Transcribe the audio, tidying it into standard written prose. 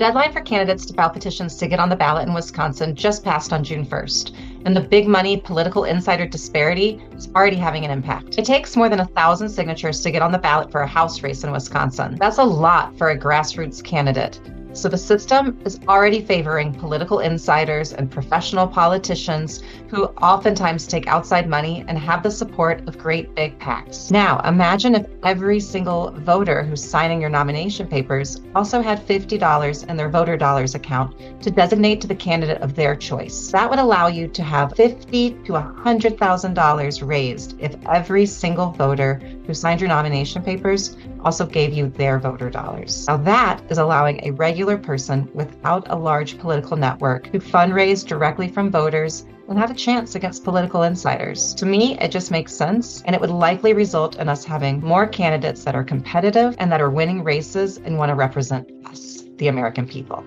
deadline for candidates to file petitions to get on the ballot in Wisconsin just passed on June 1st, and the big money political insider disparity is already having an impact. It takes more than 1,000 signatures to get on the ballot for a House race in Wisconsin. That's a lot for a grassroots candidate. So the system is already favoring political insiders and professional politicians who oftentimes take outside money and have the support of great big PACs. Now, imagine if every single voter who's signing your nomination papers also had $50 in their voter dollars account to designate to the candidate of their choice. That would allow you to have $50,000 to $100,000 raised if every single voter who signed your nomination papers also gave you their voter dollars. Now that is allowing a regular person without a large political network to fundraise directly from voters and have a chance against political insiders. To me, it just makes sense, and it would likely result in us having more candidates that are competitive and that are winning races and want to represent us, the American people.